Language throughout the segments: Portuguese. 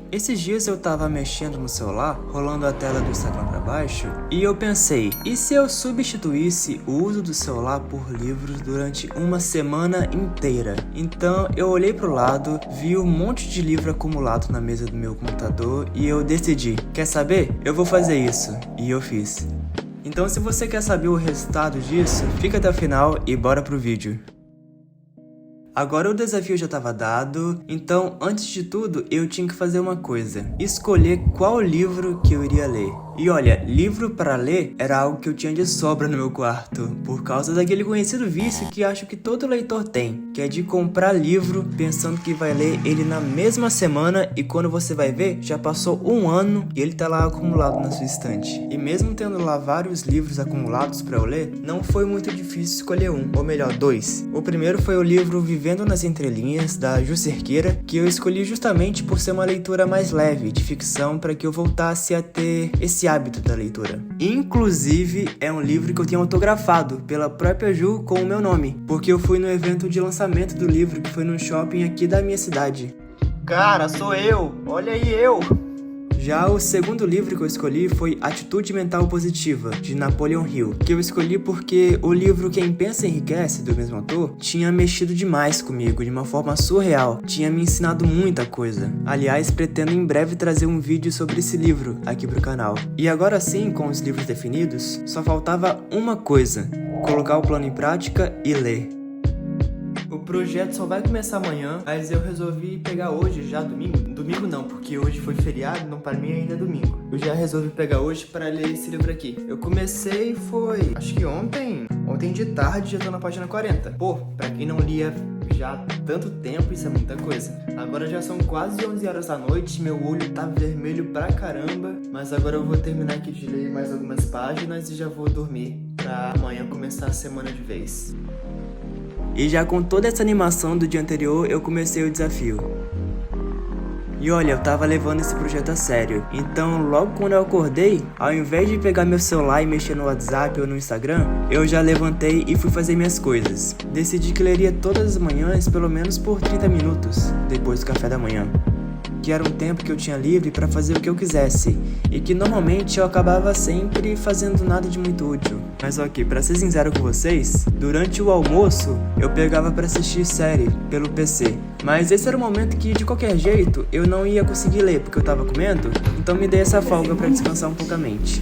Esses dias eu tava mexendo no celular, rolando a tela do Instagram pra baixo, e eu pensei, e se eu substituísse o uso do celular por livros durante uma semana inteira? Então eu olhei pro lado, vi um monte de livro acumulado na mesa do meu computador e eu decidi, quer saber? Eu vou fazer isso. E eu fiz. Então se você quer saber o resultado disso, fica até o final e bora pro vídeo. Agora o desafio já estava dado, então antes de tudo eu tinha que fazer uma coisa, escolher qual livro que eu iria ler. E olha, livro para ler era algo que eu tinha de sobra no meu quarto, por causa daquele conhecido vício que acho que todo leitor tem, que é de comprar livro pensando que vai ler ele na mesma semana e quando você vai ver, já passou um ano e ele tá lá acumulado na sua estante. E mesmo tendo lá vários livros acumulados para eu ler, não foi muito difícil escolher um, ou melhor, dois. O primeiro foi o livro Vivendo nas Entrelinhas, da Ju Cerqueira, que eu escolhi justamente por ser uma leitura mais leve, de ficção, para que eu voltasse a ter esse hábito da leitura. Inclusive, é um livro que eu tenho autografado pela própria Ju com o meu nome, porque eu fui no evento de lançamento do livro que foi num shopping aqui da minha cidade. Cara, sou eu! Olha aí eu! Já o segundo livro que eu escolhi foi Atitude Mental Positiva, de Napoleon Hill, que eu escolhi porque o livro Quem Pensa Enriquece, do mesmo autor, tinha mexido demais comigo, de uma forma surreal, tinha me ensinado muita coisa. Aliás, pretendo em breve trazer um vídeo sobre esse livro aqui pro canal. E agora sim, com os livros definidos, só faltava uma coisa, colocar o plano em prática e ler. O projeto só vai começar amanhã, mas eu resolvi pegar hoje já, domingo. Domingo não, porque hoje foi feriado, não, para mim ainda é domingo. Eu já resolvi pegar hoje para ler esse livro aqui. Eu comecei foi, acho que ontem de tarde, já tô na página 40. Pô, pra quem não lia já há tanto tempo, isso é muita coisa. Agora já são quase 11 horas da noite, meu olho tá vermelho pra caramba, mas agora eu vou terminar aqui de ler mais algumas páginas e já vou dormir, pra amanhã começar a semana de vez. E já com toda essa animação do dia anterior, eu comecei o desafio. E olha, eu tava levando esse projeto a sério. Então, logo quando eu acordei, ao invés de pegar meu celular e mexer no WhatsApp ou no Instagram, eu já levantei e fui fazer minhas coisas. Decidi que leria todas as manhãs, pelo menos por 30 minutos, depois do café da manhã. Que era um tempo que eu tinha livre para fazer o que eu quisesse, e que normalmente eu acabava sempre fazendo nada de muito útil. Mas ok, pra ser sincero com vocês, durante o almoço eu pegava pra assistir série pelo PC. Mas esse era o momento que de qualquer jeito eu não ia conseguir ler porque eu tava comendo, então me dei essa folga pra descansar um pouco a mente.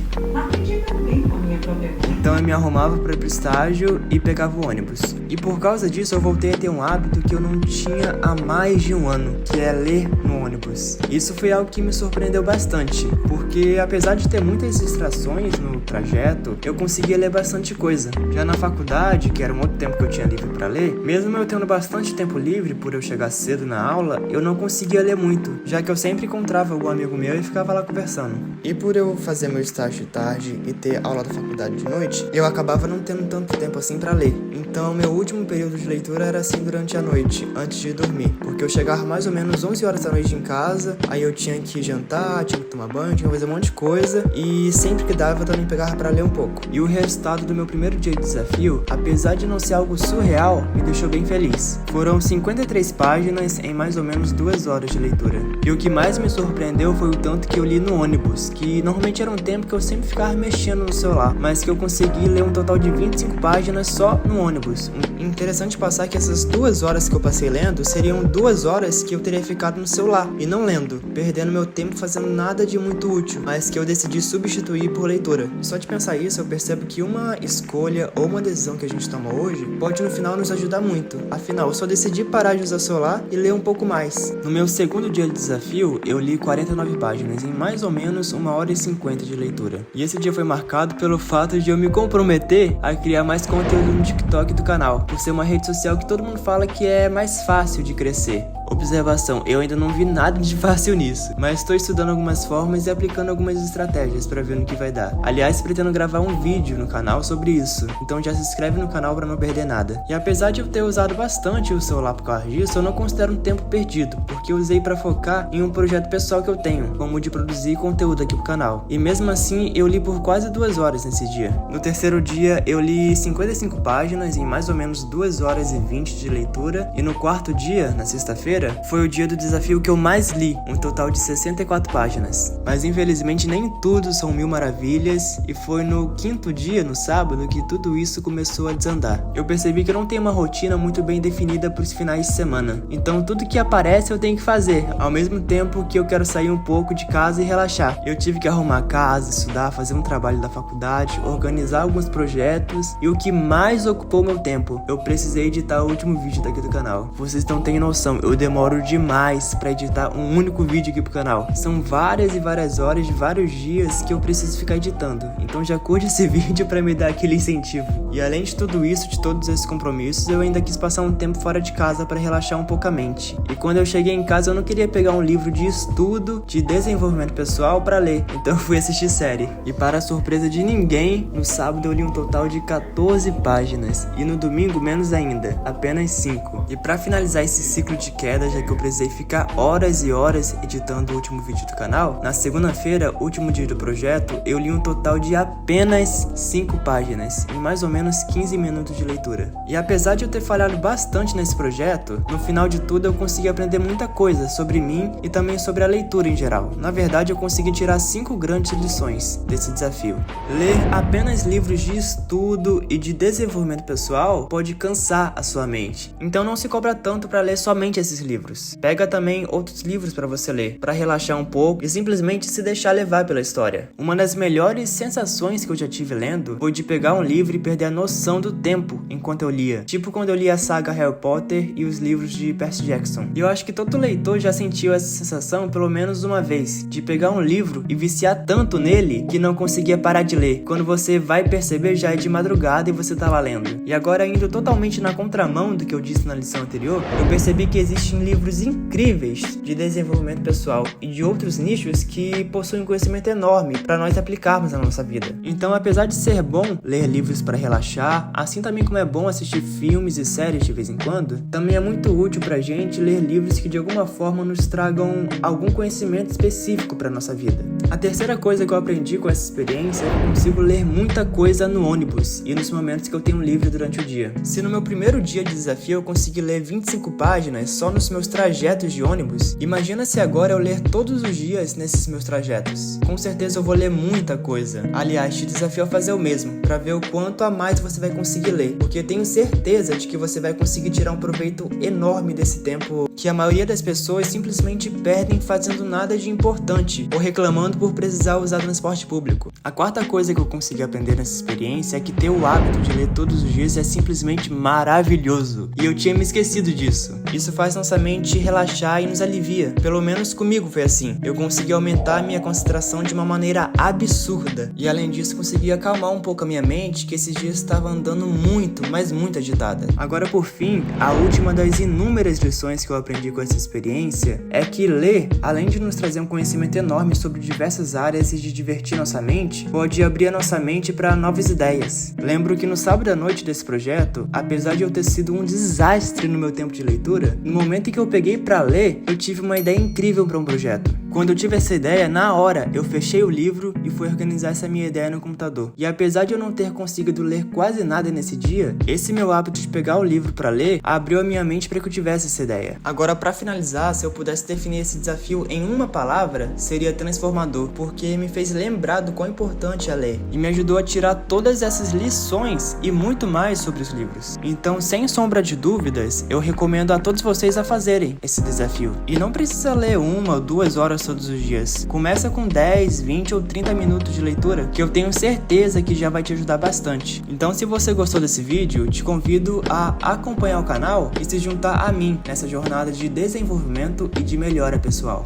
Então eu me arrumava para ir pro estágio e pegava o ônibus. E por causa disso eu voltei a ter um hábito que eu não tinha há mais de um ano, que é ler no ônibus. Isso foi algo que me surpreendeu bastante, porque apesar de ter muitas distrações no trajeto, eu conseguia ler bastante coisa. Já na faculdade, que era um outro tempo que eu tinha livre para ler, mesmo eu tendo bastante tempo livre por eu chegar cedo na aula, eu não conseguia ler muito, já que eu sempre encontrava algum amigo meu e ficava lá conversando. E por eu fazer meu estágio de tarde e ter aula da faculdade de noite, eu acabava não tendo tanto tempo assim pra ler. Então meu último período de leitura era assim durante a noite, antes de dormir, porque eu chegava mais ou menos 11 horas da noite em casa, aí eu tinha que jantar, tinha que tomar banho, tinha que fazer um monte de coisa, e sempre que dava eu também pegava pra ler um pouco. E o resultado do meu primeiro dia de desafio, apesar de não ser algo surreal, me deixou bem feliz. Foram 53 páginas em mais ou menos 2 horas de leitura. E o que mais me surpreendeu foi o tanto que eu li no ônibus, que normalmente era um tempo que eu sempre ficava mexendo no celular, mas que eu consegui ler um total de 25 páginas só no ônibus. Interessante passar que essas 2 horas que eu passei lendo seriam 2 horas que eu teria ficado no celular e não lendo, perdendo meu tempo fazendo nada de muito útil, mas que eu decidi substituir por leitura. Só de pensar isso, eu percebo que uma escolha ou uma decisão que a gente toma hoje pode no final nos ajudar muito. Afinal, eu só decidi parar de usar o celular e ler um pouco mais. No meu segundo dia de desafio, eu li 49 páginas em mais ou menos 1 hora e 50 de leitura. E esse dia foi marcado pelo fato de eu me comprometer a criar mais conteúdo no TikTok do canal, por ser uma rede social que todo mundo fala que é mais fácil de crescer. Observação, eu ainda não vi nada de fácil nisso, mas estou estudando algumas formas e aplicando algumas estratégias para ver no que vai dar. Aliás, pretendo gravar um vídeo no canal sobre isso, então já se inscreve no canal para não perder nada. E apesar de eu ter usado bastante o celular por causa disso, eu não considero um tempo perdido, porque eu usei para focar em um projeto pessoal que eu tenho, como o de produzir conteúdo aqui pro canal. E mesmo assim, eu li por quase 2 horas nesse dia. No terceiro dia, eu li 55 páginas em mais ou menos 2 horas e 20 de leitura, e no quarto dia, na sexta-feira, segunda-feira foi o dia do desafio que eu mais li, um total de 64 páginas. Mas infelizmente nem tudo são mil maravilhas, e foi no quinto dia, no sábado, que tudo isso começou a desandar. Eu percebi que eu não tenho uma rotina muito bem definida para os finais de semana, então tudo que aparece eu tenho que fazer, ao mesmo tempo que eu quero sair um pouco de casa e relaxar. Eu tive que arrumar a casa, estudar, fazer um trabalho da faculdade, organizar alguns projetos, e o que mais ocupou meu tempo, eu precisei editar o último vídeo daqui do canal. Vocês não têm noção, eu demoro demais para editar um único vídeo aqui pro canal. São várias e várias horas de vários dias que eu preciso ficar editando, então já curte esse vídeo para me dar aquele incentivo. E além de tudo isso, de todos esses compromissos, eu ainda quis passar um tempo fora de casa para relaxar um pouco a mente. E quando eu cheguei em casa, eu não queria pegar um livro de estudo, de desenvolvimento pessoal para ler, então eu fui assistir série. E para a surpresa de ninguém, no sábado eu li um total de 14 páginas, e no domingo menos ainda, apenas 5. E para finalizar esse ciclo de queda, já que eu precisei ficar horas e horas editando o último vídeo do canal, na segunda-feira, último dia do projeto, eu li um total de apenas 5 páginas, em mais ou menos 15 minutos de leitura. E apesar de eu ter falhado bastante nesse projeto, no final de tudo eu consegui aprender muita coisa sobre mim e também sobre a leitura em geral. Na verdade, eu consegui tirar 5 grandes lições desse desafio. Ler apenas livros de estudo e de desenvolvimento pessoal pode cansar a sua mente. Então não se cobra tanto para ler somente esses livros. Pega também outros livros para você ler, para relaxar um pouco e simplesmente se deixar levar pela história. Uma das melhores sensações que eu já tive lendo foi de pegar um livro e perder a noção do tempo enquanto eu lia. Tipo quando eu li a saga Harry Potter e os livros de Percy Jackson. E eu acho que todo leitor já sentiu essa sensação pelo menos uma vez, de pegar um livro e viciar tanto nele que não conseguia parar de ler. Quando você vai perceber, já é de madrugada e você tá lá lendo. E agora, indo totalmente na contramão do que eu disse na lição anterior, eu percebi que existem livros incríveis de desenvolvimento pessoal e de outros nichos que possuem um conhecimento enorme para nós aplicarmos na nossa vida. Então, apesar de ser bom ler livros para relaxar, assim também como é bom assistir filmes e séries de vez em quando, também é muito útil pra gente ler livros que de alguma forma nos tragam algum conhecimento específico para nossa vida. A terceira coisa que eu aprendi com essa experiência é que eu consigo ler muita coisa no ônibus e nos momentos que eu tenho livre durante o dia. Se no meu primeiro dia de desafio eu consegui ler 25 páginas só nos meus trajetos de ônibus, imagina se agora eu ler todos os dias nesses meus trajetos. Com certeza eu vou ler muita coisa. Aliás, te desafio a fazer o mesmo, para ver o quanto a mais você vai conseguir ler, porque eu tenho certeza de que você vai conseguir tirar um proveito enorme desse tempo que a maioria das pessoas simplesmente perdem fazendo nada de importante ou reclamando por precisar usar transporte público. A quarta coisa que eu consegui aprender nessa experiência é que ter o hábito de ler todos os dias é simplesmente maravilhoso, e eu tinha me esquecido disso. Isso faz nossa mente relaxar e nos alivia. Pelo menos comigo foi assim. Eu consegui aumentar a minha concentração de uma maneira absurda, e além disso consegui acalmar um pouco a minha mente, que esses dias estava andando muito, mas muito agitada. Agora, por fim, a última das inúmeras lições que eu aprendi com essa experiência é que ler, além de nos trazer um conhecimento enorme sobre diversas áreas e de divertir nossa mente, pode abrir a nossa mente para novas ideias. Lembro que no sábado à noite desse projeto, apesar de eu ter sido um desastre no meu tempo de leitura, no momento em que eu peguei para ler, eu tive uma ideia incrível para um projeto. Quando eu tive essa ideia, na hora, eu fechei o livro e fui organizar essa minha ideia no computador. E apesar de eu não ter conseguido ler quase nada nesse dia, esse meu hábito de pegar o livro para ler abriu a minha mente para que eu tivesse essa ideia. Agora, para finalizar, se eu pudesse definir esse desafio em uma palavra, seria transformador, porque me fez lembrar do quão importante é ler e me ajudou a tirar todas essas lições e muito mais sobre os livros. Então, sem sombra de dúvidas, eu recomendo a todos vocês a fazerem esse desafio. E não precisa ler 1 ou 2 horas todos os dias. Começa com 10, 20 ou 30 minutos de leitura, que eu tenho certeza que já vai te ajudar bastante. Então, se você gostou desse vídeo, te convido a acompanhar o canal e se juntar a mim nessa jornada de desenvolvimento e de melhora pessoal.